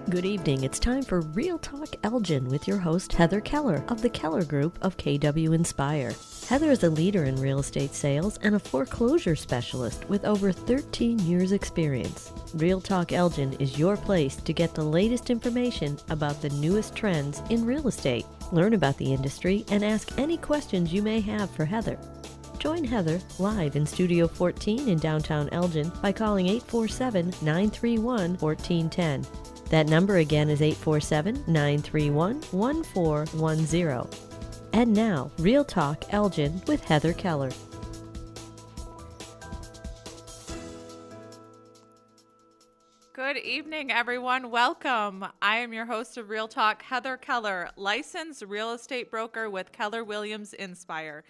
Good evening. It's time for Real Talk Elgin with your host, Heather Keller of the Keller Group of KW Inspire. Heather is a leader in real estate sales and a foreclosure specialist with over 13 years experience. Real Talk Elgin is your place to get the latest information about the newest trends in real estate. Learn about the industry and ask any questions you may have for Heather. Join Heather live in Studio 14 in downtown Elgin by calling 847-931-1410. That number again is 847-931-1410. And now, Real Talk Elgin with Heather Keller. Good evening, everyone. Welcome. I am your host of Real Talk, Heather Keller, licensed real estate broker with Keller Williams Inspire.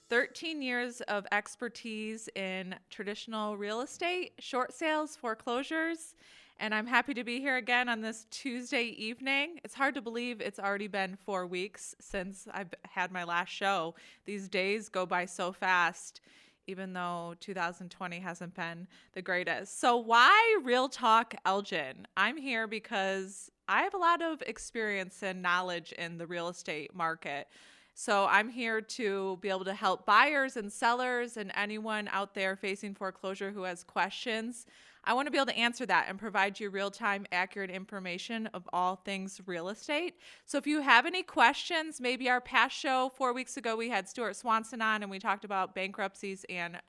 13 years of expertise in traditional real estate, short sales, foreclosures, and I'm happy to be here again on this Tuesday evening. It's hard to believe it's already been 4 weeks since I've had my last show. These days go by so fast, even though 2020 hasn't been the greatest. So why Real Talk Elgin? I'm here because I have a lot of experience and knowledge in the real estate market. So I'm here to be able to help buyers and sellers and anyone out there facing foreclosure who has questions. I want to be able to answer that and provide you real-time, accurate information of all things real estate. So if you have any questions, maybe our past show 4 weeks ago, we had Stuart Swanson on and we talked about bankruptcies and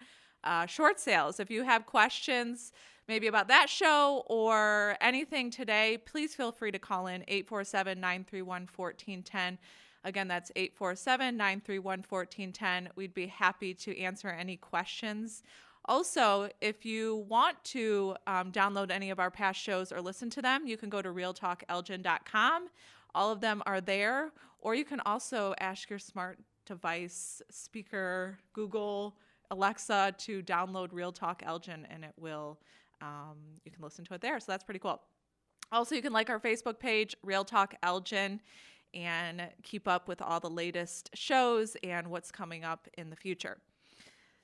short sales. If you have questions maybe about that show or anything today, please feel free to call in 847-931-1410. Again, that's 847-931-1410. We'd be happy to answer any questions. Also, if you want to download any of our past shows or listen to them, you can go to RealTalkElgin.com. All of them are there. Or you can also ask your smart device, speaker, Google, Alexa to download Real Talk Elgin, and it will, you can listen to it there. So that's pretty cool. Also, you can like our Facebook page, Real Talk Elgin, and keep up with all the latest shows and what's coming up in the future.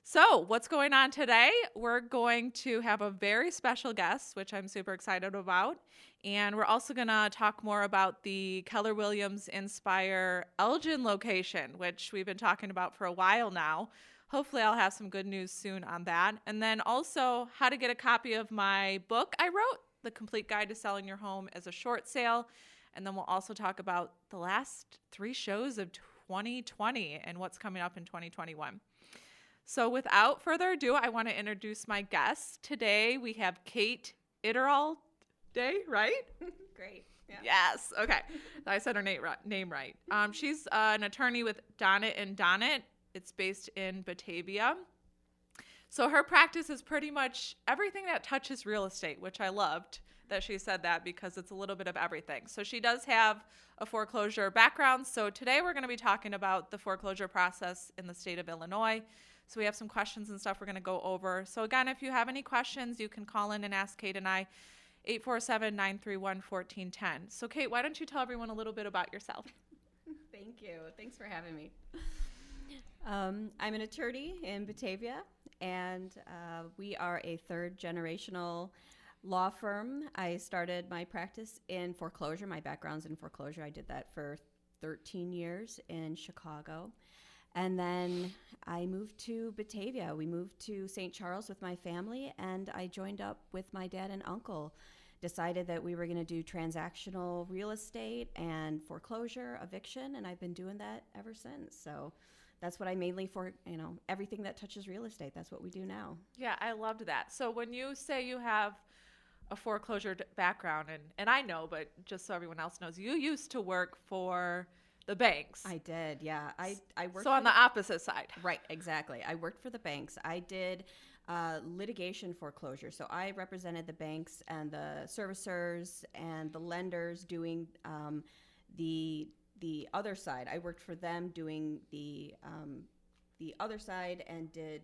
So what's going on today? We're going to have a very special guest, which I'm super excited about. And we're also going to talk more about the Keller Williams Inspire Elgin location, which we've been talking about for a while now. Hopefully I'll have some good news soon on that. And then also how to get a copy of my book I wrote, The Complete Guide to Selling Your Home as a Short Sale. And then we'll also talk about the last 3 shows of 2020 and what's coming up in 2021. So without further ado, I want to introduce my guests. Today we have Kate Itterall Day, right? Great. Yeah. Yes. Okay. I said her name right. She's an attorney with Donnett & Donnett. It's based in Batavia. So her practice is pretty much everything that touches real estate, which I loved that she said that because it's a little bit of everything. So she does have a foreclosure background. So today we're going to be talking about the foreclosure process in the state of Illinois. So we have some questions and stuff we're going to go over. So again, if you have any questions, you can call in and ask Kate and I, 847-931-1410. So Kate, why don't you tell everyone a little bit about yourself? Thank you. Thanks for having me. I'm an attorney in Batavia, and we are a third-generational law firm. I started my practice in foreclosure. My background's in foreclosure. I did that for 13 years in Chicago. And then I moved to Batavia. We moved to St. Charles with my family, and I joined up with my dad and uncle. Decided that we were going to do transactional real estate and foreclosure, eviction, and I've been doing that ever since. So that's what I mainly everything that touches real estate. That's what we do now. Yeah, I loved that. So when you say you have a foreclosure background, and I know, but just so everyone else knows, you used to work for the banks. I did, yeah. I worked so on the opposite side. Right, exactly. I worked for the banks. I did litigation foreclosure. So I represented the banks and the servicers and the lenders doing the other side. I worked for them doing the other side and did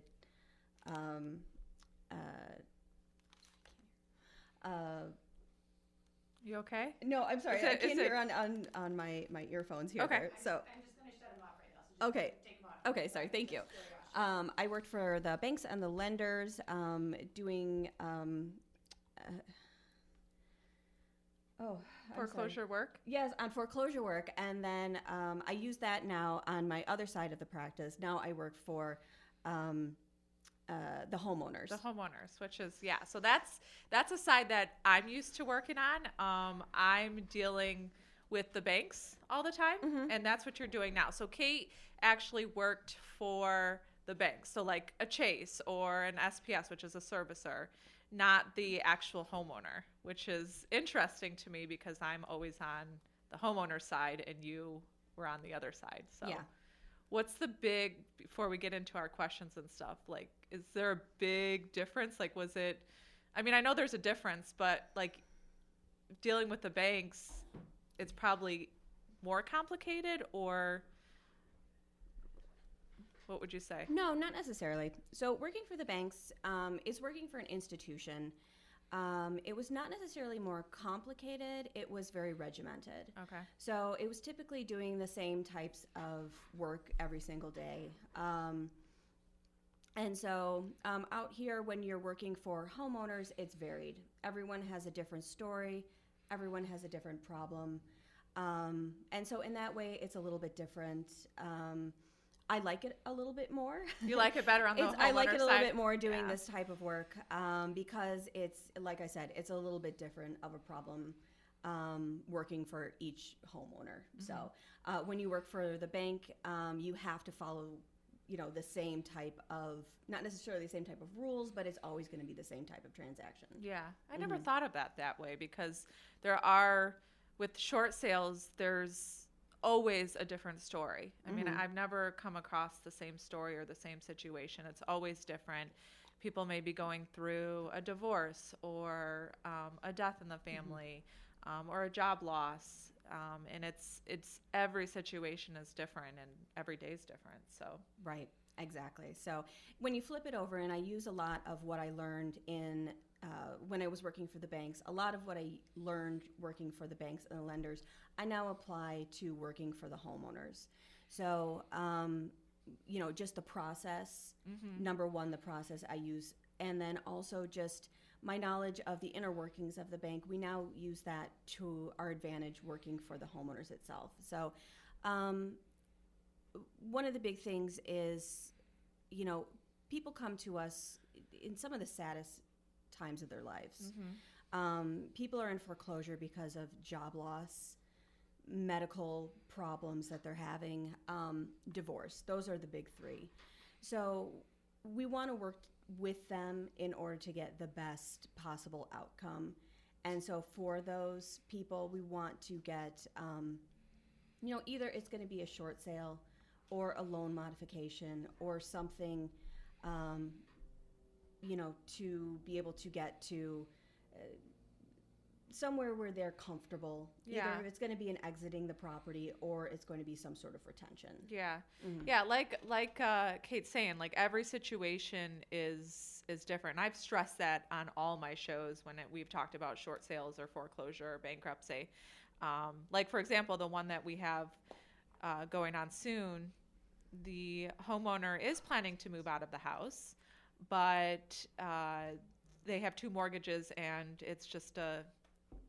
You okay? No, I'm sorry. I can't hear on my earphones here. Okay. There. So I'm just going to shut them off right now. So just okay. take them off. Okay, sorry. Thank you. I worked for the banks and the lenders doing Foreclosure work? Yes, on foreclosure work. And then I use that now on my other side of the practice. Now I work for the homeowners. The homeowners, which is, yeah. So that's a side that I'm used to working on. I'm dealing with the banks all the time, and that's what you're doing now. So Kate actually worked for the banks, so like a Chase or an SPS, which is a servicer, not the actual homeowner, which is interesting to me because I'm always on the homeowner side and you were on the other side. So Yeah. what's the big, before we get into our questions and stuff, like, is there a big difference? Like, was it, I mean, I know there's a difference, but like dealing with the banks, it's probably more complicated, or what would you say? No, not necessarily. So working for the banks is working for an institution. It was not necessarily more complicated. It was very regimented. Okay. So it was typically doing the same types of work every single day. And so out here, when you're working for homeowners, it's varied. Everyone has a different story. Everyone has a different problem. And so in that way, it's a little bit different. I like it a little bit more. You like it better on the homeowner side? I like it a little bit more doing this type of work because it's, like I said, it's a little bit different of a problem working for each homeowner. So when you work for the bank, you have to follow, the same type of, not necessarily the same type of rules, but it's always going to be the same type of transaction. Yeah. I never thought of that way, because there are, with short sales, there's always a different story. I mean, I've never come across the same story or the same situation. It's always different. People may be going through a divorce or a death in the family or a job loss. And it's every situation is different and every day is different. So Right, exactly. So when you flip it over, and I use a lot of what I learned in when I was working for the banks, a lot of what I learned working for the banks and the lenders, I now apply to working for the homeowners. So, just the process, number one, the process I use, and then also just my knowledge of the inner workings of the bank, we now use that to our advantage working for the homeowners itself. So, one of the big things is, people come to us in some of the saddest times of their lives. People are in foreclosure because of job loss, medical problems that they're having, divorce. Those are the big three. So we want to work with them in order to get the best possible outcome. And so for those people, we want to get, either it's going to be a short sale or a loan modification or something, to be able to get to somewhere where they're comfortable. Yeah. Either it's going to be an exiting the property or it's going to be some sort of retention. yeah. Yeah, like Kate's saying, like every situation is different. And I've stressed that on all my shows when we've talked about short sales or foreclosure or bankruptcy. Like, for example, the one that we have going on soon, the homeowner is planning to move out of the house, but they have 2 mortgages and it's just a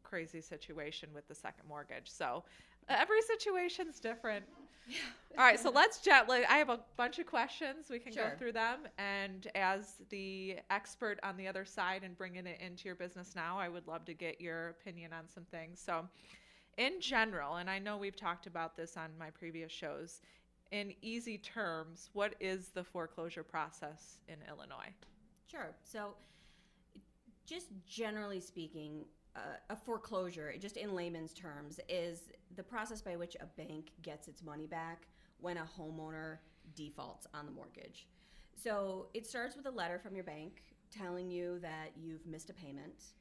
crazy situation with the second mortgage. So every situation's different. Yeah. All right, so let's gently, I have a bunch of questions. We can go through them. And as the expert on the other side and bringing it into your business now, I would love to get your opinion on some things. So in general, and I know we've talked about this on my previous shows, in easy terms, what is the foreclosure process in Illinois? Sure. So just generally speaking, a foreclosure, just in layman's terms, is the process by which a bank gets its money back when a homeowner defaults on the mortgage. So it starts with a letter from your bank telling you that you've missed a payment.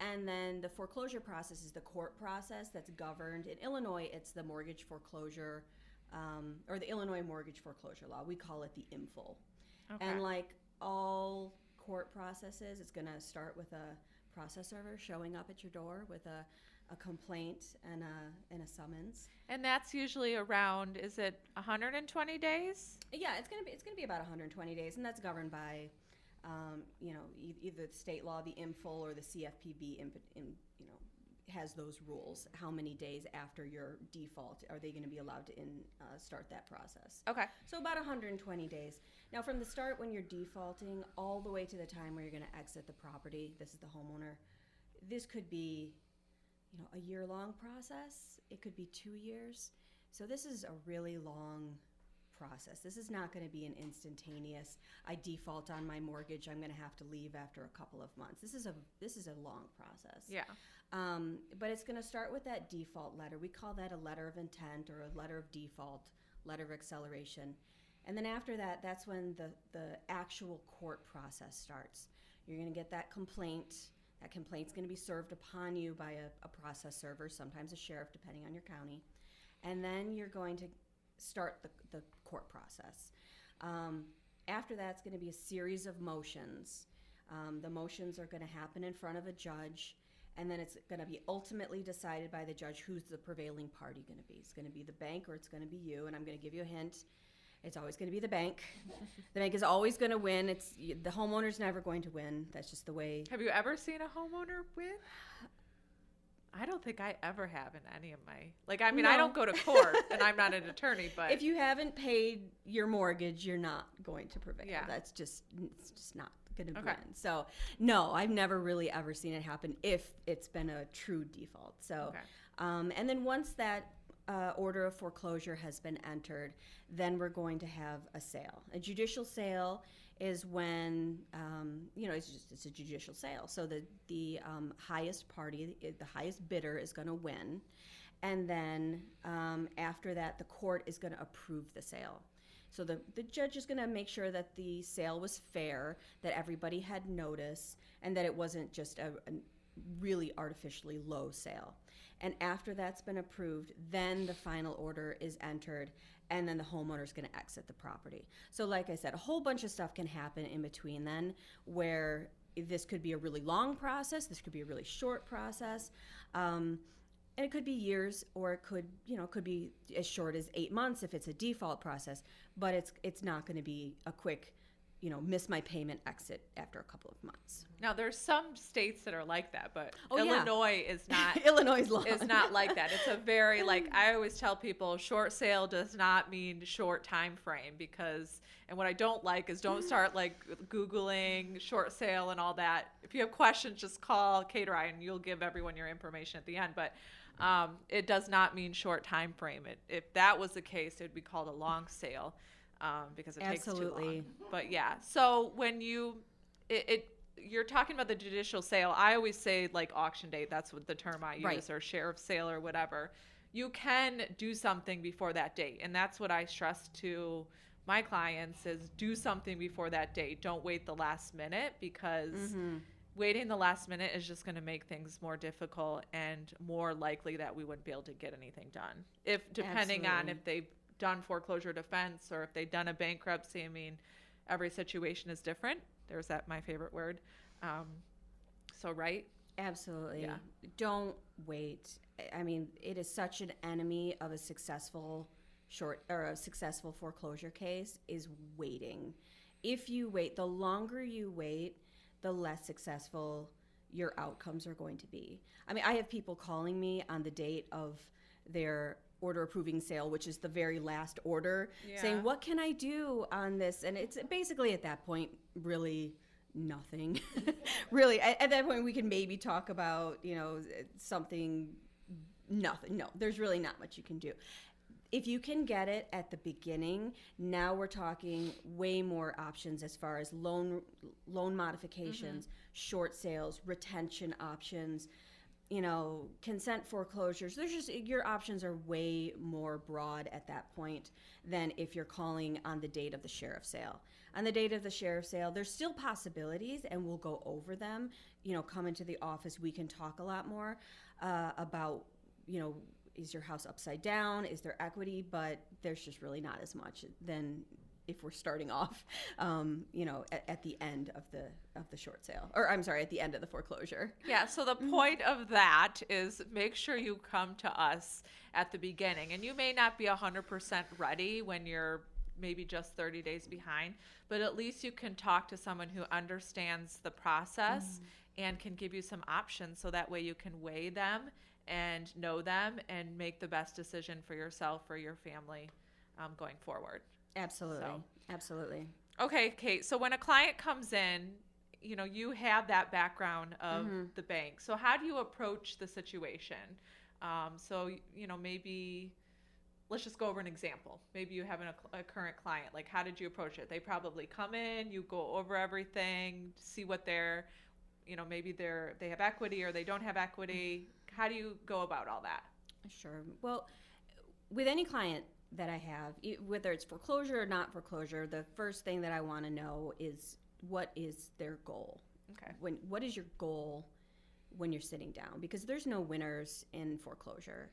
And then the foreclosure process is the court process that's governed. In Illinois, it's the mortgage foreclosure, or the Illinois mortgage foreclosure law. We call it the IMFL. Okay. And like all court processes, it's going to start with a process server showing up at your door with a complaint and a summons. And that's usually around, is it 120 days? Yeah, it's gonna be about 120 days, and that's governed by, either the state law, the IMFL, or the CFPB, has those rules. How many days after your default are they going to be allowed to start that process? Okay. So about 120 days. Now, from the start when you're defaulting all the way to the time where you're going to exit the property, this is the homeowner, this could be, a year-long process. It could be 2 years. So this is a really long process. This is not going to be an instantaneous, I default on my mortgage, I'm going to have to leave after a couple of months. This is a long process. Yeah. But it's going to start with that default letter. We call that a letter of intent or a letter of default, letter of acceleration. And then after that, that's when the actual court process starts. You're going to get that complaint. That complaint's going to be served upon you by a process server, sometimes a sheriff, depending on your county. And then you're going to start the court process. After that, it's going to be a series of motions. The motions are going to happen in front of a judge, and then it's going to be ultimately decided by the judge who's the prevailing party going to be. It's going to be the bank or it's going to be you, and I'm going to give you a hint. It's always going to be the bank. The bank is always going to win. The homeowner's never going to win. That's just the way. Have you ever seen a homeowner win? I don't think I ever have in any of my, No. I don't go to court and I'm not an attorney, but If you haven't paid your mortgage, you're not going to prevail. Yeah. It's just not going to Okay. win. So, no, I've never really ever seen it happen if it's been a true default. So, Okay. And then once that order of foreclosure has been entered, then we're going to have a sale. A judicial sale is when, it's a judicial sale. So the highest party, the highest bidder is going to win. And then after that, the court is going to approve the sale. So the judge is going to make sure that the sale was fair, that everybody had notice, and that it wasn't just a really artificially low sale. And after that's been approved, then the final order is entered, and then the homeowner is going to exit the property. So like I said, a whole bunch of stuff can happen in between then, where this could be a really long process, this could be a really short process, and it could be years, or it could be as short as 8 months if it's a default process, but it's not going to be a quick, miss my payment, exit after a couple of months. Now there's some states that are like that, but Oh, yeah. Illinois is not. Illinois law is not like that. It's a very, I always tell people, short sale does not mean short time frame, and what I don't like is don't start Googling short sale and all that. If you have questions, just call Kate or I and you'll give everyone your information at the end. But it does not mean short time frame. If that was the case, it would be called a long sale. Because it takes too long. But yeah, so when you're talking about the judicial sale, I always say auction date. That's what the term I use, Right. or sheriff sale or whatever. You can do something before that date, and that's what I stress to my clients: is do something before that date. Don't wait the last minute, because waiting the last minute is just going to make things more difficult and more likely that we wouldn't be able to get anything done. Depending on if they've done foreclosure defense or if they've done a bankruptcy. I mean, every situation is different. There's my favorite word. Right? Absolutely. Yeah. Don't wait. I mean, it is such an enemy of a successful foreclosure case is waiting. If you wait, the longer you wait, the less successful your outcomes are going to be. I mean, I have people calling me on the date of their order approving sale, which is the very last order, saying, what can I do on this? And it's basically at that point, really nothing. Really, at that point, we can maybe talk about, something, nothing. No, there's really not much you can do. If you can get it at the beginning, now we're talking way more options as far as loan modifications, short sales, retention options, consent foreclosures. Your options are way more broad at that point than if you're calling on the date of the sheriff's sale. On the date of the sheriff's sale, there's still possibilities, and we'll go over them. Come into the office, we can talk a lot more about, is your house upside down? Is there equity? But there's just really not as much than if we're starting off, at the end of the short sale, or I'm sorry, at the end of the foreclosure. Yeah. So the point of that is make sure you come to us at the beginning, and you may not be 100% ready when you're maybe just 30 days behind, but at least you can talk to someone who understands the process and can give you some options, so that way you can weigh them and know them and make the best decision for yourself or your family going forward. Absolutely. So. Absolutely. Okay, Kate. So when a client comes in, you know, you have that background of the bank. So how do you approach the situation? So, you know, maybe let's just go over an example. Maybe you have a current client. Like, how did you approach it? They probably come in, you go over everything, see what they're, you know, maybe they have equity or they don't have equity. How do you go about all that? Sure. Well, with any client that I have, whether it's foreclosure or not foreclosure, the first thing that I want to know is, what is their goal? Okay. What is your goal when you're sitting down? Because there's no winners in foreclosure.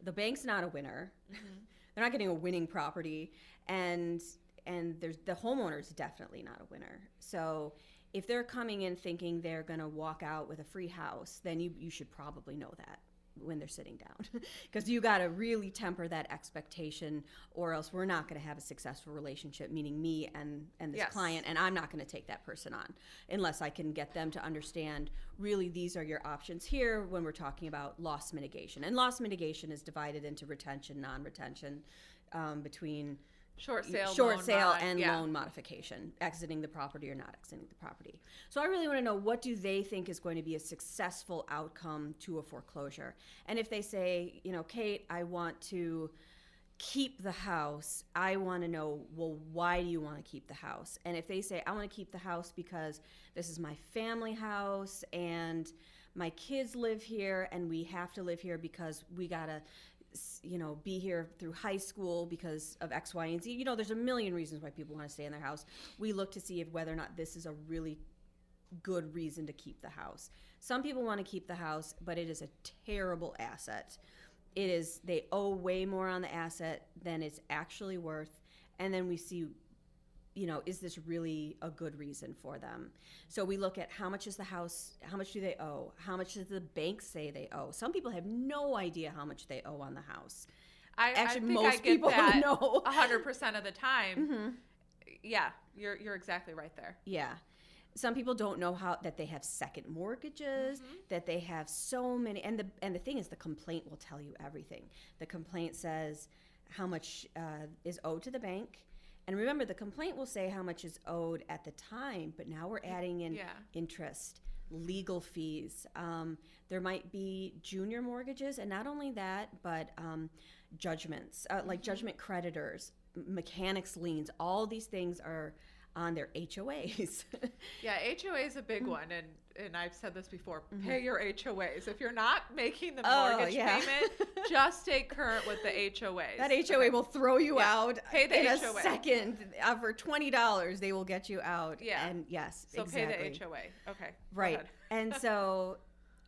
The bank's not a winner. They're not getting a winning property, and there's the homeowner's definitely not a winner. So if they're coming in thinking they're going to walk out with a free house, then you should probably know that when they're sitting down, because you got to really temper that expectation, or else we're not going to have a successful relationship, meaning me and this client, and I'm not going to take that person on unless I can get them to understand, really, these are your options here when we're talking about loss mitigation. And loss mitigation is divided into retention, non-retention, between short sale and loan modification, exiting the property or not exiting the property. So I really want to know, what do they think is going to be a successful outcome to a foreclosure? And if they say, you know, Kate, I want to keep the house, I want to know, well, why do you want to keep the house? And if they say, I want to keep the house because this is my family house and my kids live here and we have to live here because we got to, you know, be here through high school because of X, Y, and Z. You know, there's a million reasons why people want to stay in their house. We look to see whether or not this is a really good reason to keep the house. Some people want to keep the house, but it is a terrible asset. They owe way more on the asset than it's actually worth. And then we see, you know, is this really a good reason for them? So we look at, how much is the house, how much do they owe? How much does the bank say they owe? Some people have no idea how much they owe on the house. I think most people know 100% of the time. Yeah, you're exactly right there. Yeah. Some people don't know that they have second mortgages, that they have so many, and the thing is, the complaint will tell you everything. The complaint says how much is owed to the bank. And remember, the complaint will say how much is owed at the time, but now we're adding in interest, legal fees. There might be junior mortgages, and not only that, but judgments, like judgment creditors, mechanics liens. All these things are on their HOAs. Yeah, HOA is a big one, and I've said this before, pay your HOAs. If you're not making the mortgage payment, just stay current with the HOAs. That HOA will throw you out pay the in HOA. A second. For $20, they will get you out. Yeah. And yes, so exactly. Pay the HOA. Okay. Right. And so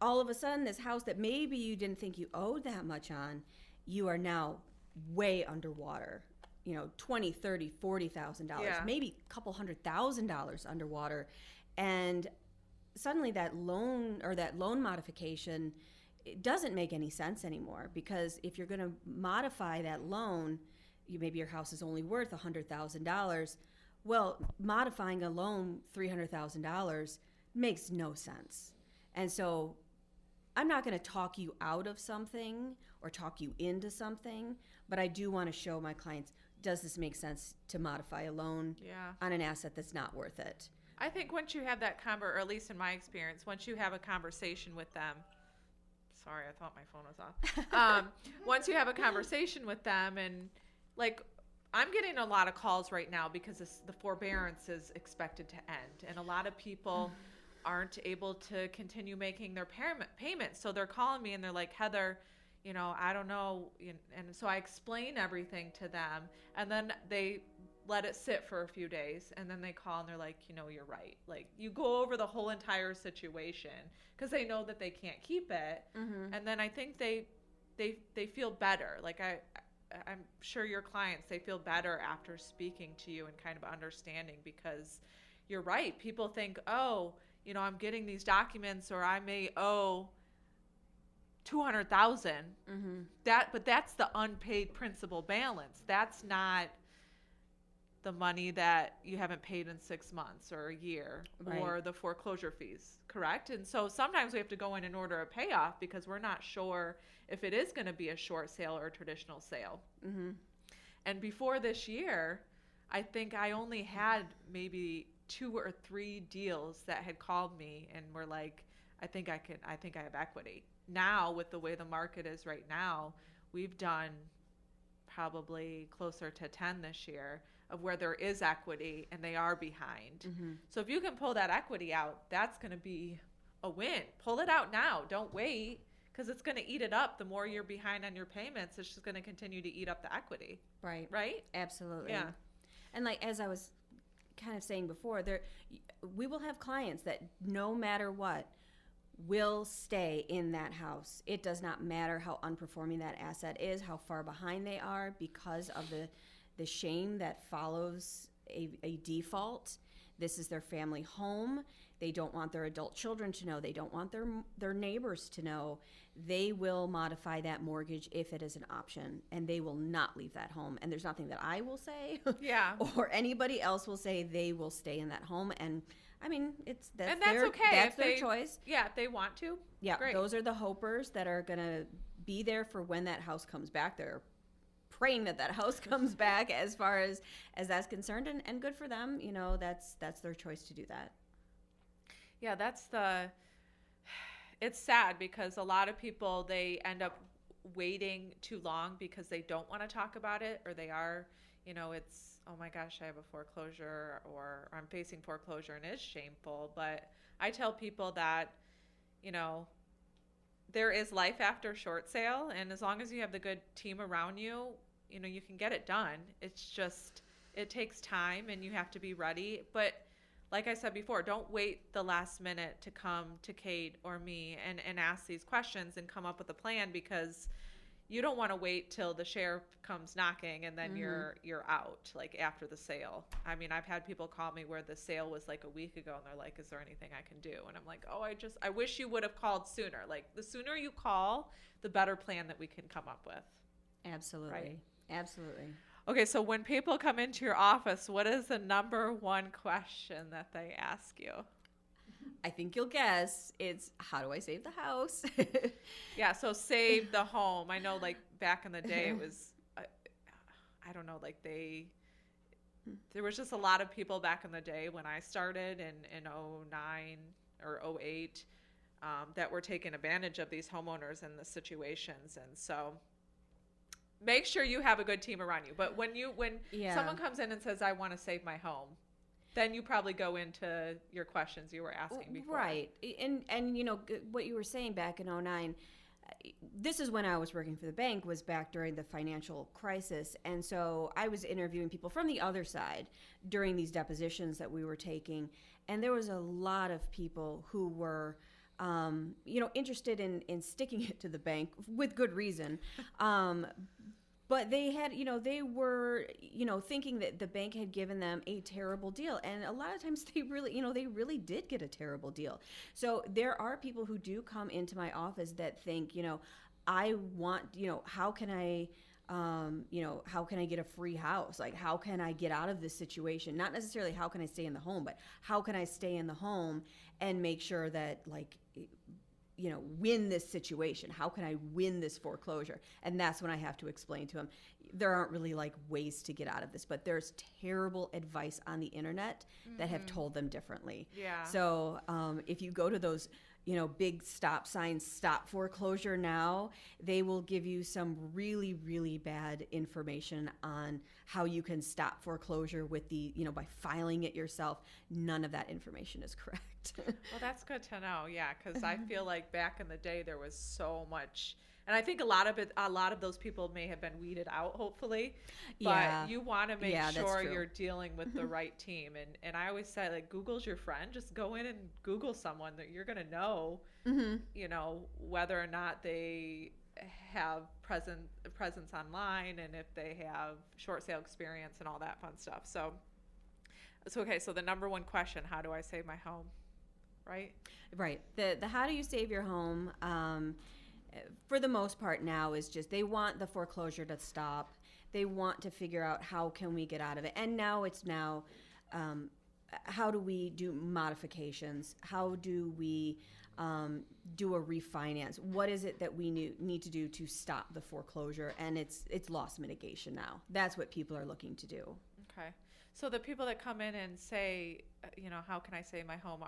all of a sudden, this house that maybe you didn't think you owed that much on, you are now way underwater. You know, $20,000, $30,000, $40,000, maybe a couple $100,000 underwater. And suddenly that loan modification, it doesn't make any sense anymore, because if you're going to modify that loan, maybe your house is only worth $100,000. Well, modifying a loan $300,000 makes no sense. And so I'm not going to talk you out of something or talk you into something, but I do want to show my clients, does this make sense to modify a loan on an asset that's not worth it? I think once you have that or at least in my experience, once you have a conversation with them, sorry, I thought my phone was off. Once you have a conversation with them, and like, I'm getting a lot of calls right now because the forbearance is expected to end, and a lot of people aren't able to continue making their payments. So they're calling me and they're like, Heather, you know, I don't know. And so I explain everything to them, and then they let it sit for a few days, and then they call and they're like, you know, you're right. Like, you go over the whole entire situation because they know that they can't keep it. And then I think they feel better. Like, I'm sure your clients, they feel better after speaking to you and kind of understanding, because you're right. People think, oh, you know, I'm getting these documents, or I may owe $200,000. But that's the unpaid principal balance. That's not the money that you haven't paid in 6 months or a year, Right. or the foreclosure fees, correct? And so sometimes we have to go in and order a payoff because we're not sure if it is going to be a short sale or a traditional sale. Mm-hmm. And before this year, I think I only had maybe 2 or 3 deals that had called me and were like, I think I have equity. Now, with the way the market is right now, we've done probably closer to 10 this year of where there is equity and they are behind. Mm-hmm. So if you can pull that equity out, that's going to be a win. Pull it out now. Don't wait, because it's going to eat it up. The more you're behind on your payments, it's just going to continue to eat up the equity. Right. Right? Absolutely. Yeah. And like, as I was kind of saying before, we will have clients that no matter what will stay in that house. It does not matter how unperforming that asset is, how far behind they are, because of the shame that follows a default. This is their family home. They don't want their adult children to know. They don't want their neighbors to know. They will modify that mortgage if it is an option, and they will not leave that home. And there's nothing that I will say Yeah. or anybody else will say. They will stay in that home. And I mean, that's okay. That's if their they, choice. Yeah, if they want to. Yeah, Great. those are the hopers that are going to be there for when that house comes back. They're praying that house comes back as far as that's concerned, and good for them. You know, that's their choice to do that. Yeah, it's sad because a lot of people, they end up waiting too long because they don't want to talk about it, or they are, it's, oh my gosh, I have a foreclosure, or I'm facing foreclosure, and it's shameful. But I tell people that, there is life after short sale, and as long as you have the good team around you, you can get it done. It's just, it takes time and you have to be ready. But like I said before, don't wait the last minute to come to Kate or me and ask these questions and come up with a plan, because you don't want to wait till the sheriff comes knocking and then you're out, like after the sale. I mean, I've had people call me where the sale was like a week ago and they're like, is there anything I can do? And I'm like, oh, I wish you would have called sooner. Like, the sooner you call, the better plan that we can come up with. Absolutely. Right. Absolutely. Okay, so when people come into your office, what is the number one question that they ask you? I think you'll guess it's, how do I save the house? Yeah, so save the home. I know, like, back in the day, it was, I don't know, like, there was just a lot of people back in the day when I started in 09 or 08 that were taking advantage of these homeowners and the situations. And so make sure you have a good team around you. But when someone comes in and says, I want to save my home, then you probably go into your questions you were asking before. Right. And what you were saying back in 09, this is when I was working for the bank, was back during the financial crisis. And so I was interviewing people from the other side during these depositions that we were taking. And there was a lot of people who were interested in sticking it to the bank with good reason. But they had, they were, thinking that the bank had given them a terrible deal. And a lot of times they really did get a terrible deal. So there are people who do come into my office that think, I want, how can I get a free house? Like, how can I get out of this situation? Not necessarily how can I stay in the home, but how can I stay in the home and make sure that, like, win this situation? How can I win this foreclosure? And that's when I have to explain to them, there aren't really like ways to get out of this, but there's terrible advice on the internet that have told them differently. Yeah. So if you go to those, big stop signs, stop foreclosure now, they will give you some really, really bad information on how you can stop foreclosure with by filing it yourself. None of that information is correct. Well, that's good to know. Yeah, because I feel like back in the day there was so much, and I think a lot of those people may have been weeded out, hopefully. But Yeah. you want to make Yeah, that's sure true. you're dealing with the right team. And I always say, like, Google's your friend. Just go in and Google someone that you're gonna know, whether or not they have presence online, and if they have short sale experience and all that fun stuff. So okay. So the number one question: how do I save my home? Right. Right. The how do you save your home, for the most part now, is just they want the foreclosure to stop. They want to figure out how can we get out of it. And now it's how do we do modifications? How do we do a refinance? What is it that we need to do to stop the foreclosure? And it's loss mitigation now. That's what people are looking to do. Okay. So the people that come in and say, how can I save my home?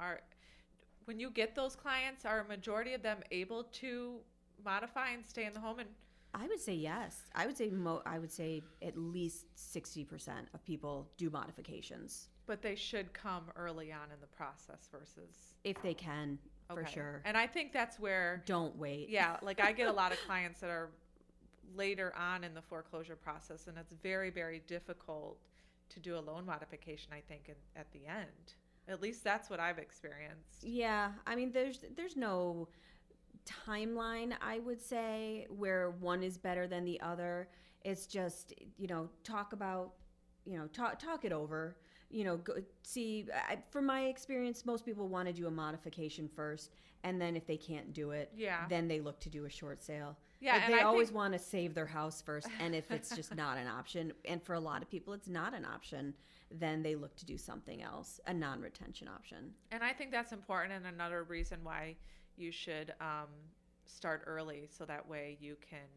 When you get those clients, are a majority of them able to modify and stay in the home? And I would say yes. I would say at least 60% of people do modifications. But they should come early on in the process versus... If they can, for Okay. sure. And I think that's where... Don't wait. Yeah, like I get a lot of clients that are later on in the foreclosure process, and it's very, very difficult to do a loan modification, I think, at the end. At least that's what I've experienced. Yeah, I mean, there's no timeline, I would say, where one is better than the other. It's just, talk it over. From my experience, most people want to do a modification first, and then if they can't do it, then they look to do a short sale. Yeah, like and they I always think... want to save their house first, and if it's just not an option, and for a lot of people it's not an option, then they look to do something else, a non-retention option. And I think that's important, and another reason why you should start early, so that way you can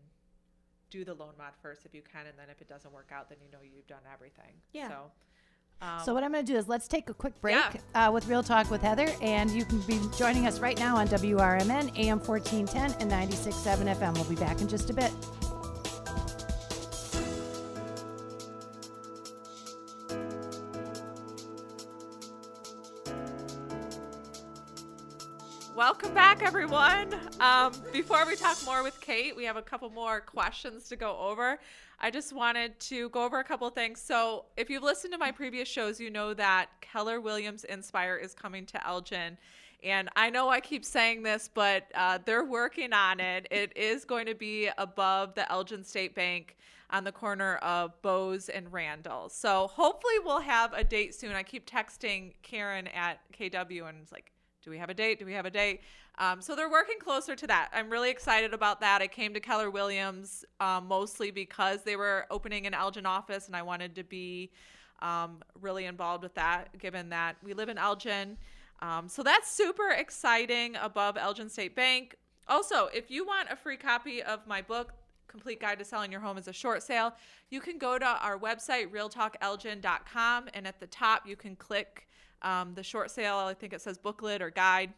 do the loan mod first if you can, and then if it doesn't work out, then you've done everything. Yeah. So what I'm going to do is let's take a quick break with Real Talk with Heather, and you can be joining us right now on WRMN, AM 1410 and 96.7 FM. We'll be back in just a bit. Welcome back, everyone. Before we talk more with Kate, we have a couple more questions to go over. I just wanted to go over a couple of things. So if you've listened to my previous shows, you know that Keller Williams Inspire is coming to Elgin. And I know I keep saying this, but they're working on it. It is going to be above the Elgin State Bank on the corner of Bose and Randall. So hopefully we'll have a date soon. I keep texting Karen at KW and it's like, do we have a date? Do we have a date? So they're working closer to that. I'm really excited about that. I came to Keller Williams mostly because they were opening an Elgin office, and I wanted to be really involved with that, given that we live in Elgin. So that's super exciting, above Elgin State Bank. Also, if you want a free copy of my book, Complete Guide to Selling Your Home as a Short Sale, you can go to our website, RealTalkElgin.com, and at the top you can click the short sale. I think it says booklet or guide.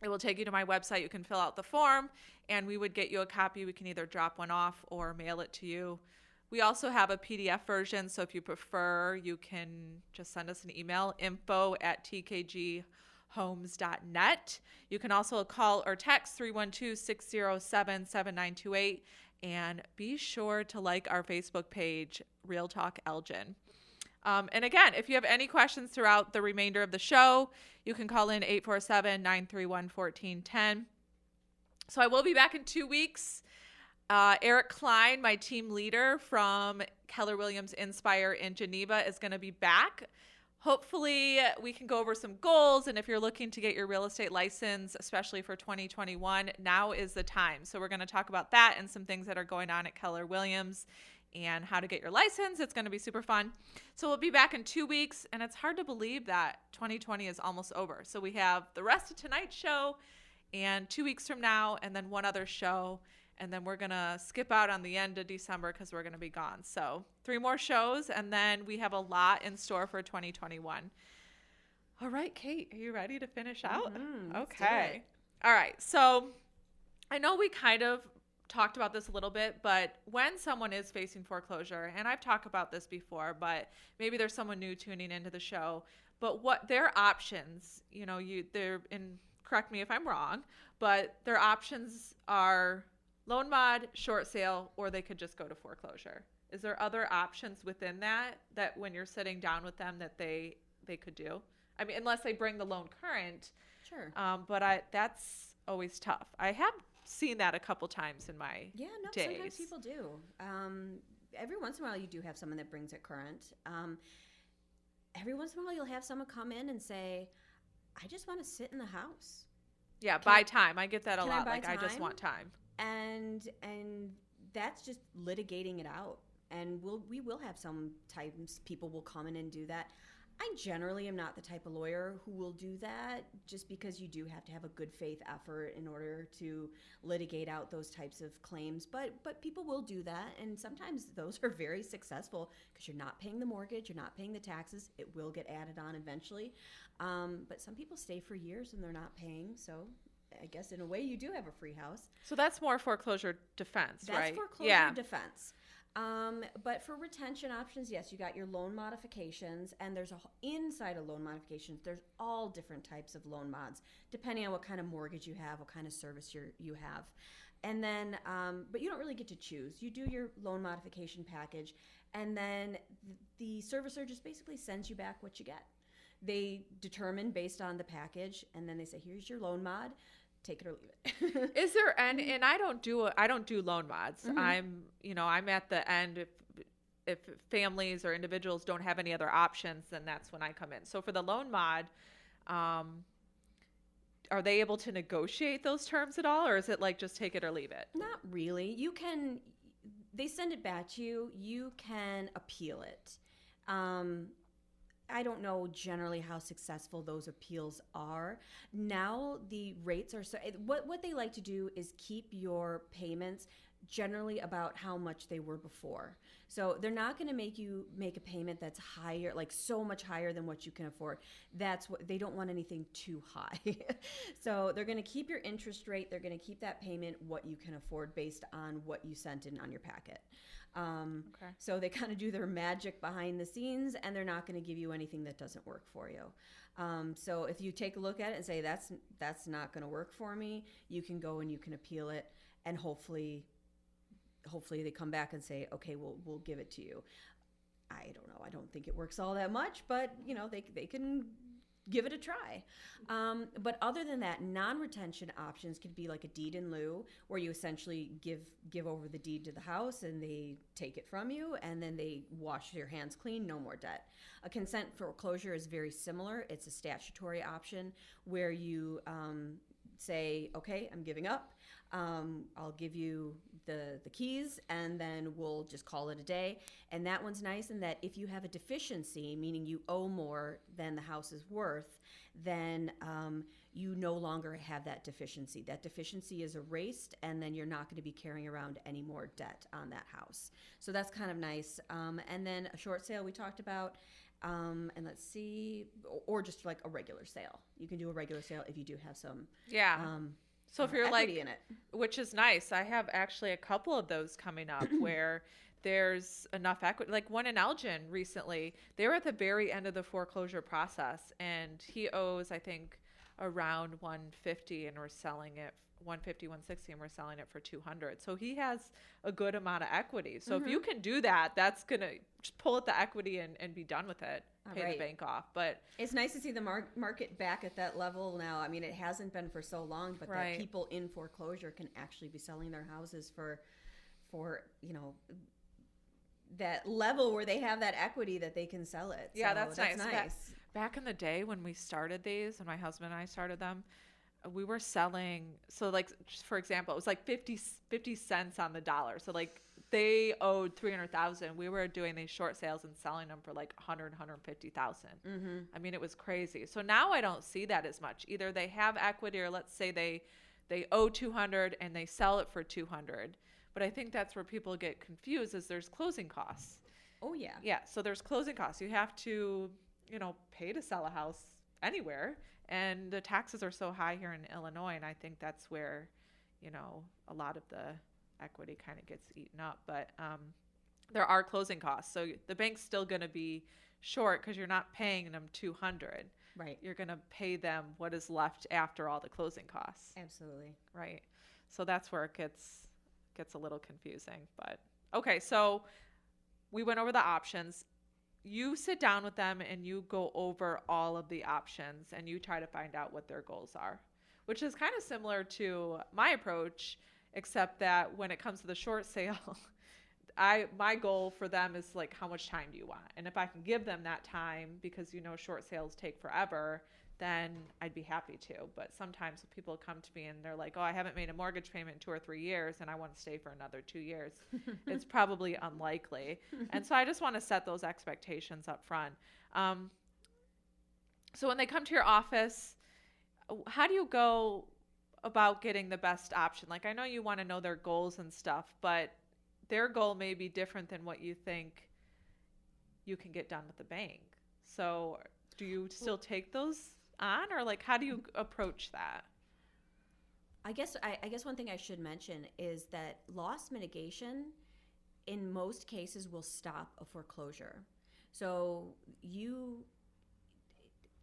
It will take you to my website. You can fill out the form, and we would get you a copy. We can either drop one off or mail it to you. We also have a PDF version, so if you prefer, you can just send us an email, info@tkghomes.net. You can also call or text 312-607-7928, and be sure to like our Facebook page, Real Talk Elgin. And again, if you have any questions throughout the remainder of the show, you can call in 847-931-1410. So I will be back in 2 weeks. Eric Klein, my team leader from Keller Williams Inspire in Geneva, is going to be back. Hopefully we can go over some goals. And if you're looking to get your real estate license, especially for 2021, now is the time. So we're going to talk about that and some things that are going on at Keller Williams and how to get your license. It's going to be super fun. So we'll be back in 2 weeks, and it's hard to believe that 2020 is almost over. So we have the rest of tonight's show and 2 weeks from now, and then one other show, and then we're going to skip out on the end of December because we're going to be gone. So 3 more shows, and then we have a lot in store for 2021. All right, Kate, are you ready to finish out? Okay. All right. So I know we kind of talked about this a little bit, but when someone is facing foreclosure, and I've talked about this before, but maybe there's someone new tuning into the show, but what their options, correct me if I'm wrong, but their options are loan mod, short sale, or they could just go to foreclosure. Is there other options within that when you're sitting down with them that they could do? I mean, unless they bring the loan current. Sure. But that's always tough. I have seen that a couple times in my days. Sometimes people do. Every once in a while you do have someone that brings it current. Every once in a while you'll have someone come in and say, I just want to sit in the house. Yeah, buy time. I get that a Can lot. I buy I just time? want time. And that's just litigating it out. And we will have sometimes people will come in and do that. I generally am not the type of lawyer who will do that, just because you do have to have a good faith effort in order to litigate out those types of claims. But people will do that, and sometimes those are very successful because you're not paying the mortgage, you're not paying the taxes. It will get added on eventually. But some people stay for years and they're not paying, so I guess in a way you do have a free house. So that's more foreclosure defense, right? That's foreclosure defense. But for retention options, yes, you got your loan modifications, and there's inside of loan modifications, there's all different types of loan mods, depending on what kind of mortgage you have, what kind of service you have. And then, but you don't really get to choose. You do your loan modification package, and then the servicer just basically sends you back what you get. They determine based on the package, and then they say, here's your loan mod. Take it or leave it. Is there and I don't do loan mods. Mm-hmm. I'm at the end. If families or individuals don't have any other options, then that's when I come in. So for the loan mod, are they able to negotiate those terms at all, or is it like just take it or leave it? Not really. They send it back to you. You can appeal it. I don't know generally how successful those appeals are. Now the rates are what they like to do is keep your payments generally about how much they were before. So they're not going to make you make a payment that's higher, like so much higher than what you can afford. That's what they don't want, anything too high. So they're going to keep your interest rate. They're going to keep that payment what you can afford based on what you sent in on your packet. Okay. So they kind of do their magic behind the scenes, and they're not going to give you anything that doesn't work for you. So if you take a look at it and say that's not going to work for me, you can go and you can appeal it, and hopefully they come back and say, okay, we'll give it to you. I don't know. I don't think it works all that much, but they can give it a try. But other than that, non-retention options could be like a deed in lieu, where you essentially give over the deed to the house and they take it from you, and then they wash your hands clean, no more debt. A consent foreclosure is very similar. It's a statutory option where you say, okay, I'm giving up. I'll give you the keys, and then we'll just call it a day. And that one's nice in that if you have a deficiency, meaning you owe more than the house is worth, then you no longer have that deficiency. That deficiency is erased, and then you're not going to be carrying around any more debt on that house. So that's kind of nice. And then a short sale we talked about. And let's see, or just like a regular sale. You can do a regular sale if you do have some so if you're equity in it, which is nice. I have actually a couple of those coming up where there's enough equity. Like one in Elgin recently, they were at the very end of the foreclosure process, and he owes, I think, around 150, and we're selling it 150, 160, and we're selling it for 200. So he has a good amount of equity. So if you can do that, that's going to just pull out the equity and be done with it, pay the bank off. But it's nice to see the market back at that level now. I mean, it hasn't been for so long, but that people in foreclosure can actually be selling their houses for that level where they have that equity that they can sell it. Yeah, so that's nice. Back in the day when we started these, and my husband and I started them, we were selling, so like, for example, it was like 50 cents on the dollar. So like they owed 300,000. We were doing these short sales and selling them for like 150,000. Mm-hmm. I mean, it was crazy. So now I don't see that as much. Either they have equity, or let's say they owe 200 and they sell it for 200. But I think that's where people get confused, is there's closing costs. Oh yeah. Yeah. So there's closing costs. You have to, pay to sell a house anywhere. And the taxes are so high here in Illinois, and I think that's where, a lot of the equity kind of gets eaten up. But there are closing costs. So the bank's still going to be short because you're not paying them 200. Right. You're going to pay them what is left after all the closing costs. Absolutely. Right. So that's where it gets a little confusing. But okay, so we went over the options. You sit down with them and you go over all of the options and you try to find out what their goals are, which is kind of similar to my approach, except that when it comes to the short sale, my goal for them is like, how much time do you want? And if I can give them that time, because short sales take forever, then I'd be happy to. But sometimes people come to me and they're like, oh, I haven't made a mortgage payment in 2 or 3 years and I want to stay for another 2 years. It's probably unlikely. And so I just want to set those expectations up front. So when they come to your office, how do you go about getting the best option? Like, I know you want to know their goals and stuff, but their goal may be different than what you think you can get done with the bank. So do you still take those on, or like, how do you approach that? I guess one thing I should mention is that loss mitigation in most cases will stop a foreclosure. So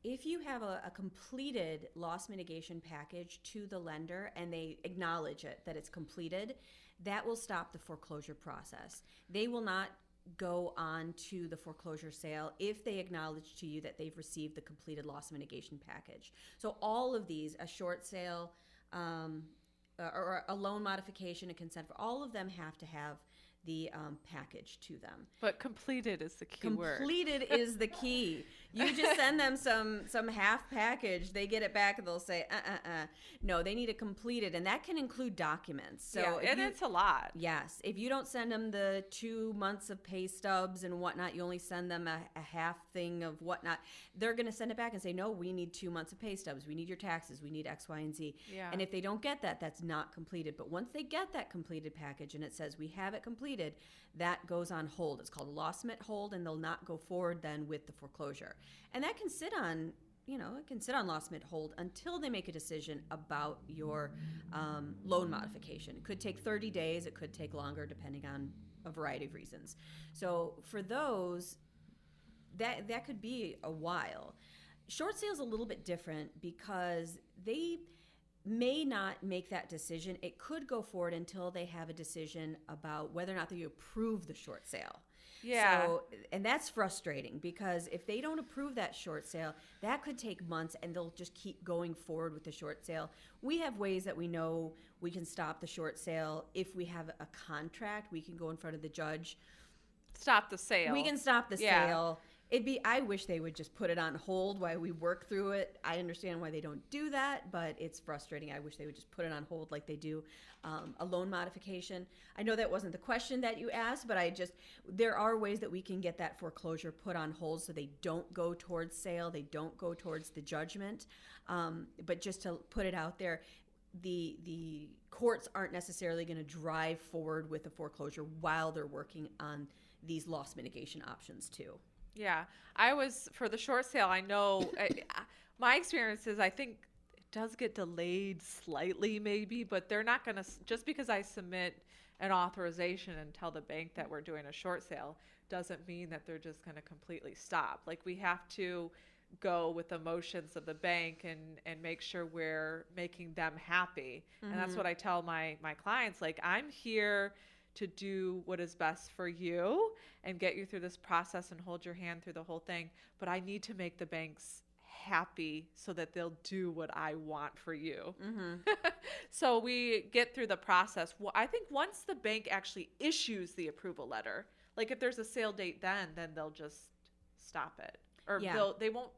if you have a completed loss mitigation package to the lender and they acknowledge it, that it's completed, that will stop the foreclosure process. They will not go on to the foreclosure sale if they acknowledge to you that they've received the completed loss mitigation package. So all of these, a short sale, or a loan modification, a consent, for all of them have to have the package to them. But completed is the key word. Completed is the key. You just send them some half package, they get it back and they'll say, No, they need it completed, and that can include documents. So it's a lot. Yes. If you don't send them the 2 months of pay stubs and whatnot, you only send them a half thing of whatnot, they're going to send it back and say, no, we need 2 months of pay stubs. We need your taxes. We need X, Y, and Z. Yeah. And if they don't get that, that's not completed. But once they get that completed package and it says we have it completed, that goes on hold. It's called a loss mit hold, and they'll not go forward then with the foreclosure. And that can sit on, it can sit on loss mit hold until they make a decision about your loan modification. It could take 30 days. It could take longer, depending on a variety of reasons. So for those, that could be a while. Short sale is a little bit different because they may not make that decision. It could go forward until they have a decision about whether or not they approve the short sale. Yeah. So, and that's frustrating because if they don't approve that short sale, that could take months and they'll just keep going forward with the short sale. We have ways that we know we can stop the short sale. If we have a contract, we can go in front of the judge. Stop the sale. We can stop the sale. I wish they would just put it on hold while we work through it. I understand why they don't do that, but it's frustrating. I wish they would just put it on hold like they do a loan modification. I know that wasn't the question that you asked, but there are ways that we can get that foreclosure put on hold so they don't go towards sale, they don't go towards the judgment. But just to put it out there, the courts aren't necessarily going to drive forward with the foreclosure while they're working on these loss mitigation options too. Yeah, for the short sale, I know, my experience is I think it does get delayed slightly maybe, but they're not going to, just because I submit an authorization and tell the bank that we're doing a short sale doesn't mean that they're just going to completely stop. Like, we have to go with the motions of the bank and make sure we're making them happy. Mm-hmm. And that's what I tell my clients, like, I'm here to do what is best for you and get you through this process and hold your hand through the whole thing. But I need to make the banks happy so that they'll do what I want for you. Mm-hmm. So we get through the process. Well, I think once the bank actually issues the approval letter, like if there's a sale date, then they'll just stop it, or they won't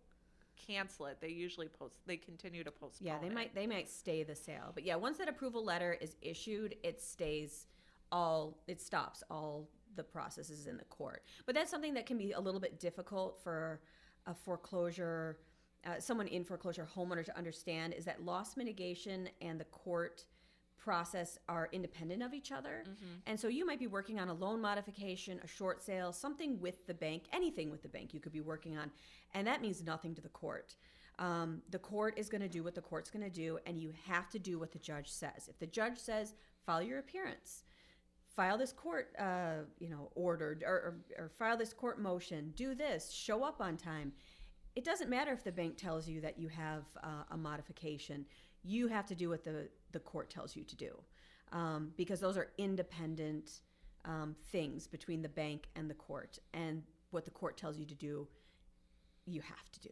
cancel it. They usually continue to postpone. Yeah, they might stay the sale. But yeah, once that approval letter is issued, it stops all the processes in the court. But that's something that can be a little bit difficult for a foreclosure, someone in foreclosure homeowner to understand, is that loss mitigation and the court process are independent of each other. Mm-hmm. And so you might be working on a loan modification, a short sale, something with the bank, anything with the bank you could be working on, and that means nothing to the court. The court is going to do what the court's going to do, and you have to do what the judge says. If the judge says, file your appearance, file this court ordered, or file this court motion, do this, show up on time. It doesn't matter if the bank tells you that you have a modification. You have to do what the court tells you to do, because those are independent things between the bank and the court. And what the court tells you to do, you have to do.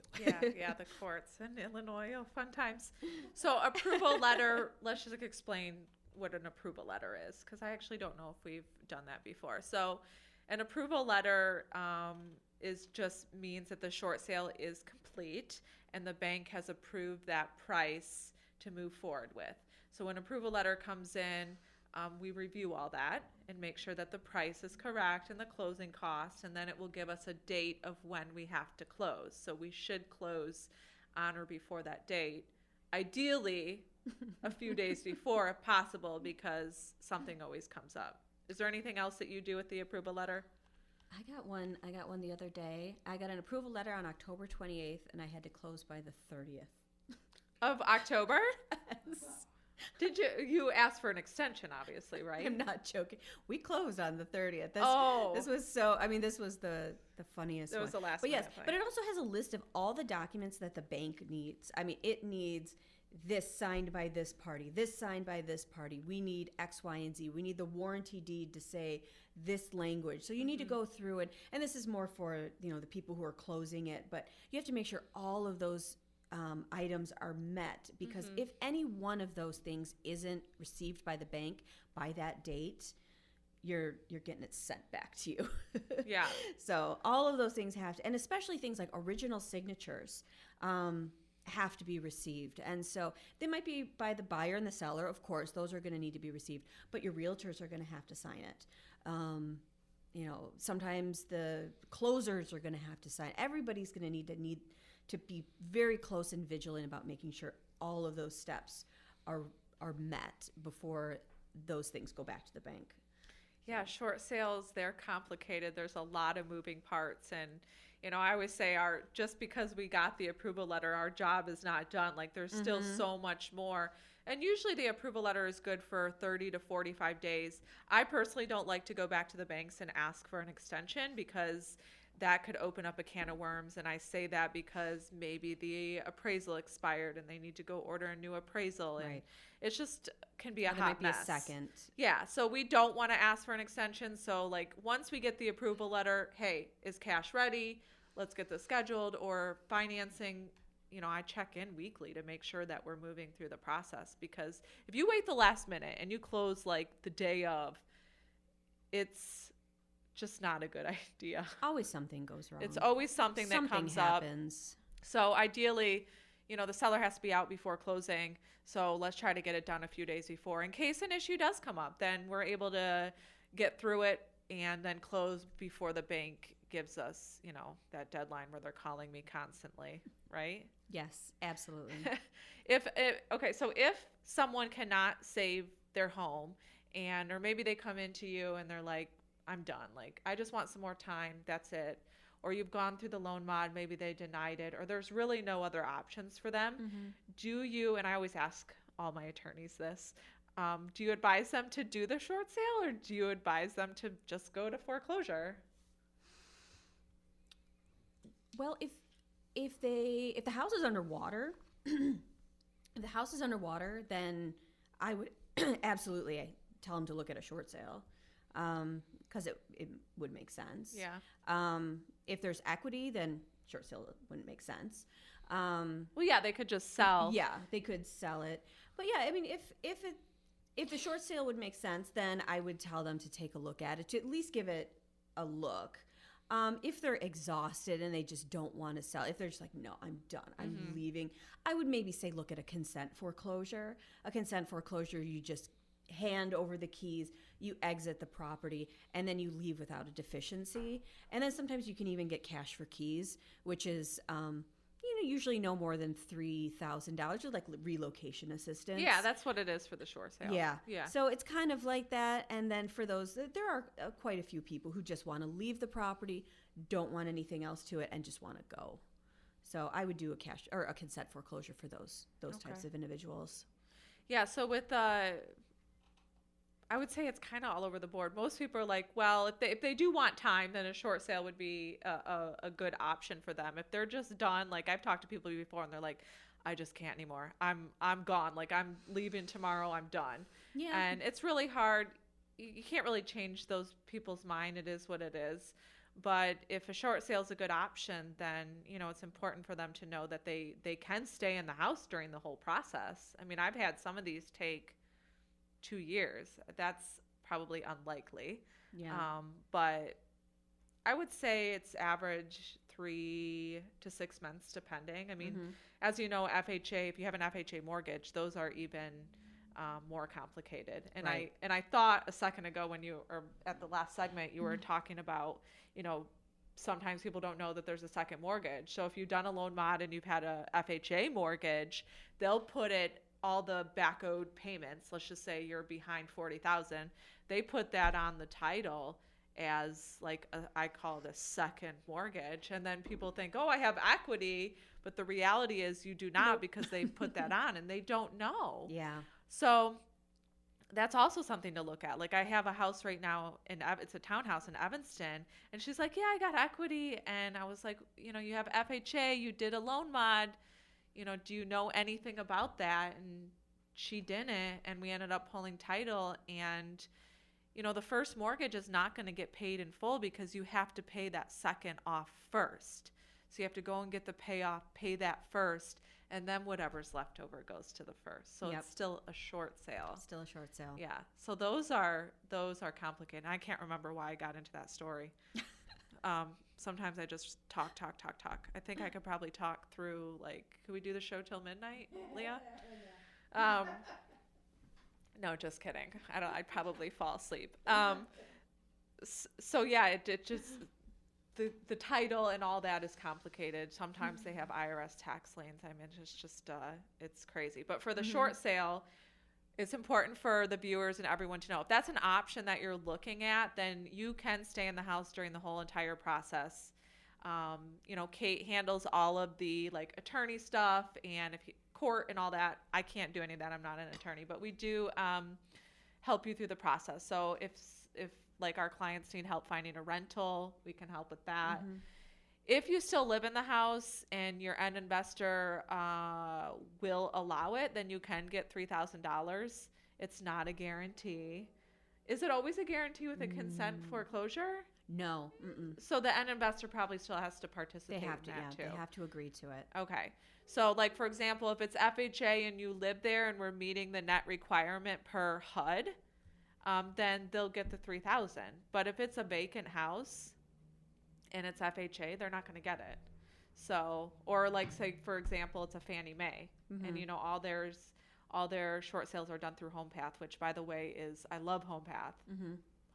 Yeah, the courts in Illinois, fun times. So approval letter, let's just explain what an approval letter is, because I actually don't know if we've done that before. So an approval letter means that the short sale is complete and the bank has approved that price to move forward with. So when approval letter comes in, we review all that and make sure that the price is correct and the closing costs, and then it will give us a date of when we have to close. So we should close on or before that date, ideally a few days before if possible, because something always comes up. Is there anything else that you do with the approval letter? I got one the other day. I got an approval letter on October 28th, and I had to close by the 30th. Of October? Did you ask for an extension, obviously, right? I'm not joking. We closed on the 30th. This was the funniest one. It was the last But one. yes, but it also has a list of all the documents that the bank needs. I mean, it needs this signed by this party, this signed by this party. We need X, Y, and Z. We need the warranty deed to say this language. So you need to go through it. And this is more for, the people who are closing it. But you have to make sure all of those items are met, because if any one of those things isn't received by the bank by that date, you're getting it sent back to you. Yeah. So all of those things have to, and especially things like original signatures have to be received. And so they might be by the buyer and the seller, of course, those are going to need to be received, but your realtors are going to have to sign it. Sometimes the closers are going to have to sign. Everybody's going to need to be very close and vigilant about making sure all of those steps are met before those things go back to the bank. Yeah, short sales, they're complicated. There's a lot of moving parts. And, I always say just because we got the approval letter, our job is not done. Like, there's still so much more. And usually the approval letter is good for 30 to 45 days. I personally don't like to go back to the banks and ask for an extension, because that could open up a can of worms. And I say that because maybe the appraisal expired and they need to go order a new appraisal. And Right. it's just can be a And hot it might mess. be a second. Yeah. So we don't want to ask for an extension. So like once we get the approval letter, hey, is cash ready? Let's get this scheduled. Or financing, I check in weekly to make sure that we're moving through the process, because if you wait the last minute and you close like the day of, it's just not a good idea. Always something goes wrong. It's always something that comes happens. up. So ideally, the seller has to be out before closing. So let's try to get it done a few days before. In case an issue does come up, then we're able to get through it and then close before the bank gives us, that deadline where they're calling me constantly, right? Yes, absolutely. So if someone cannot save their home, or maybe they come into you and they're like, I'm done. Like, I just want some more time. That's it. Or you've gone through the loan mod, maybe they denied it, or there's really no other options for them. Do you, and I always ask all my attorneys this, do you advise them to do the short sale, or do you advise them to just go to foreclosure? Well, if the house is underwater, then I would absolutely tell them to look at a short sale, because it would make sense. Yeah. If there's equity, then short sale wouldn't make sense. Well, yeah, they could just sell. Yeah, they could sell it. But yeah, I mean, if the short sale would make sense, then I would tell them to take a look at it, to at least give it a look. If they're exhausted and they just don't want to sell, if they're just like, no, I'm done, I'm leaving, I would maybe say look at a consent foreclosure. A consent foreclosure, you just hand over the keys, you exit the property, and then you leave without a deficiency. And then sometimes you can even get cash for keys, which is usually no more than $3,000, or like relocation assistance. Yeah, that's what it is for the short sale. Yeah. Yeah. So it's kind of like that. And then for those, there are quite a few people who just want to leave the property, don't want anything else to it, and just want to go. So I would do a cash or a consent foreclosure for those types of individuals. Yeah. So with I would say it's kind of all over the board. Most people are like, well, if they do want time, then a short sale would be a good option for them. If they're just done, like I've talked to people before and they're like, I just can't anymore. I'm gone. Like I'm leaving tomorrow. I'm done. Yeah. And it's really hard. You can't really change those people's mind. It is what it is. But if a short sale is a good option, then, it's important for them to know that they can stay in the house during the whole process. I mean, I've had some of these take 2 years. That's probably unlikely. Yeah. But I would say it's average 3 to 6 months, depending. I mean, as you know, FHA, if you have an FHA mortgage, those are even more complicated. And Right. I thought a second ago when you, or at the last segment, you were talking about, you know, sometimes people don't know that there's a second mortgage. So if you've done a loan mod and you've had a FHA mortgage, they'll put it, all the back owed payments, let's just say you're behind 40,000, they put that on the title as like I call it a second mortgage. And then people think, oh, I have equity, but the reality is you do not, because they put that on and they don't know. Yeah. So that's also something to look at. Like I have a house right now it's a townhouse in Evanston, and she's like, yeah, I got equity. And I was like, you know, you have FHA, you did a loan mod, you know, do you know anything about that? And she didn't. And we ended up pulling title, and you know, the first mortgage is not going to get paid in full because you have to pay that second off first. So you have to go and get the payoff, pay that first, and then whatever's left over goes to the first. So Yep. it's still a short sale. Still a short sale. Yeah. So those are complicated. I can't remember why I got into that story. Sometimes I just talk. I think I could probably talk through, like, could we do the show till midnight, Leah? No, just kidding. I'd probably fall asleep. So yeah, it just, the title and all that is complicated. Sometimes they have IRS tax liens. I mean, it's just, it's crazy. But for the short sale, it's important for the viewers and everyone to know if that's an option that you're looking at, then you can stay in the house during the whole entire process. You know, Kate handles all of the like attorney stuff, and if court and all that. I can't do any of that. I'm not an attorney, but we do help you through the process. So if like our clients need help finding a rental, we can help with that. If you still live in the house and your end investor will allow it, then you can get $3,000. It's not a guarantee. Is it always a guarantee with a consent foreclosure? No. Mm-mm. So the end investor probably still has to participate They have to, in that too. They have to agree to it. Okay. So like, for example, if it's FHA and you live there and we're meeting the net requirement per HUD, then they'll get the $3,000. But if it's a vacant house and it's FHA, they're not going to get it. So, or like say, for example, it's a Fannie Mae and you know, all their short sales are done through HomePath, which by the way is, I love HomePath.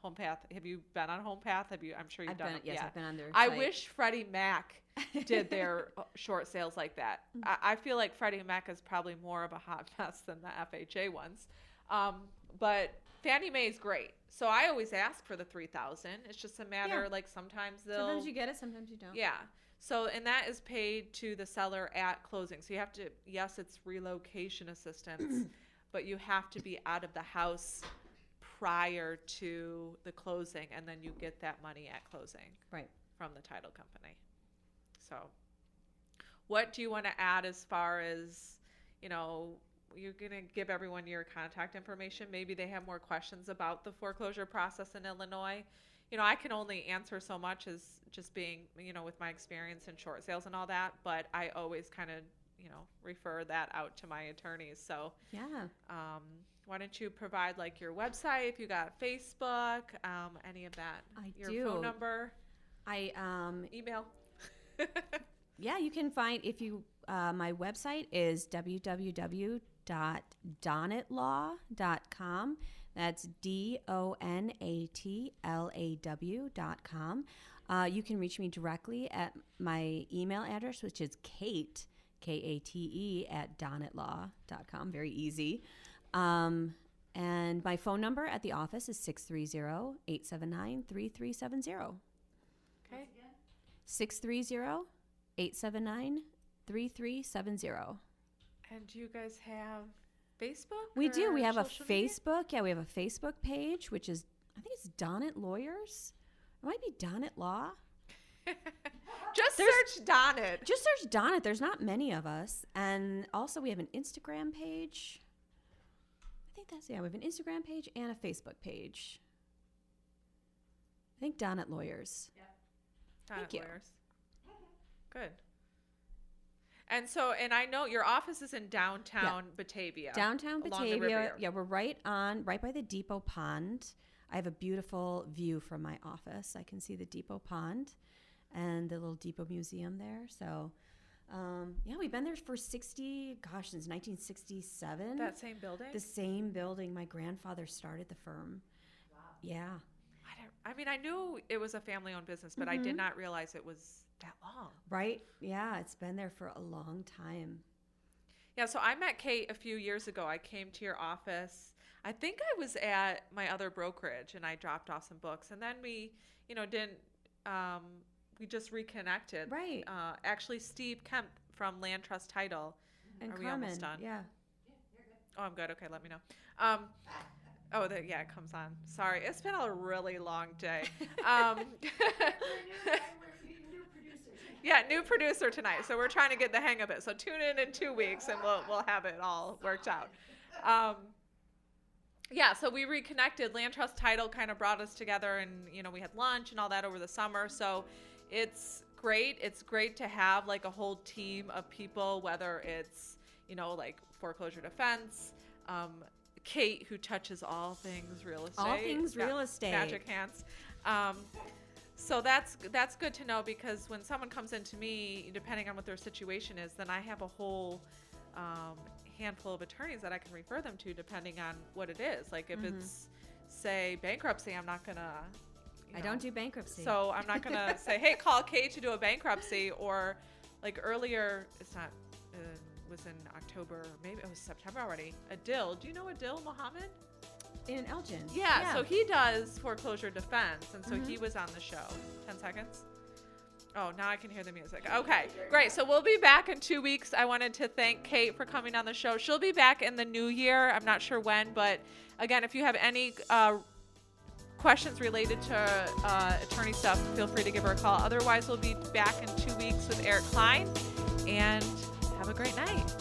HomePath. Have you been on HomePath? I'm sure you've done it. Yes, yeah. I've been on their I site. wish Freddie Mac did their short sales like that. I feel like Freddie Mac is probably more of a hot mess than the FHA ones. But Fannie Mae is great. So I always ask for the $3,000. It's just a matter, like sometimes Sometimes you get it, sometimes you don't. Yeah. So, and that is paid to the seller at closing. So you have to, yes, it's relocation assistance, but you have to be out of the house prior to the closing, and then you get that money at closing. Right. From the title company. So what do you want to add as far as, you know, you're going to give everyone your contact information. Maybe they have more questions about the foreclosure process in Illinois. You know, I can only answer so much as just being, you know, with my experience in short sales and all that, but I always kind of, you know, refer that out to my attorneys. So Yeah. why don't you provide like your website, if you got Facebook, any of that? Your do. phone number, I email. yeah, you can find my website is www.donatlaw.com. That's DONATLAW.com. You can reach me directly at my email address, which is Kate, Kate, at donatlaw.com. Very easy. And my phone number at the office is 630-879-3370. Okay. 630-879-3370. And do you guys have Facebook? We do. We or have a social media? Facebook. Yeah, we have a Facebook page, which is, I think it's Donat Lawyers. It might be Donat Law. Just search Donat. Just search Donat. There's not many of us. And also we have an Instagram page. I think we have an Instagram page and a Facebook page. I think Donat Lawyers. Donat Thank you. Lawyers. Good. And so, and I know your office is in downtown Batavia. Downtown along the Batavia. river. Yeah, we're right by the Depot Pond. I have a beautiful view from my office. I can see the Depot Pond. and the little depot museum there. So, we've been there for since 1967. That same building? The same building. My grandfather started the firm. Wow. Yeah. I knew it was a family-owned business, but I did not realize it was that long. Right? Yeah, it's been there for a long time. Yeah, so I met Kate a few years ago. I came to your office. I think I was at my other brokerage, and I dropped off some books. And then we, we just reconnected. Right. Actually, Steve Kemp from Land Trust Title. And Are Carmen, we almost done? yeah. Oh, I'm good. Okay, let me know. It comes on. Sorry, it's been a really long day. Yeah, new producer tonight. So we're trying to get the hang of it. So tune in 2 weeks, and we'll have it all worked out. So we reconnected. Land Trust Title kind of brought us together, and we had lunch and all that over the summer. So it's great. It's great to have like a whole team of people, whether it's like foreclosure defense. Kate, who touches all things real estate. All things real estate. Magic hands. So that's good to know, because when someone comes into me, depending on what their situation is, then I have a whole handful of attorneys that I can refer them to, depending on what it is. Like if it's, say, bankruptcy, I'm not going to... I don't do bankruptcy. So I'm not going to say, hey, call Kate to do a bankruptcy. Or like earlier, was in October, maybe it was September already. Adil, do you know Adil Mohammed? In Elgin. Yeah, so he does foreclosure defense, and so he was on the show. 10 seconds. Oh, now I can hear the music. Okay, great. So we'll be back in 2 weeks. I wanted to thank Kate for coming on the show. She'll be back in the new year. I'm not sure when, but again, if you have any questions related to attorney stuff, feel free to give her a call. Otherwise, we'll be back in 2 weeks with Eric Klein, and have a great night.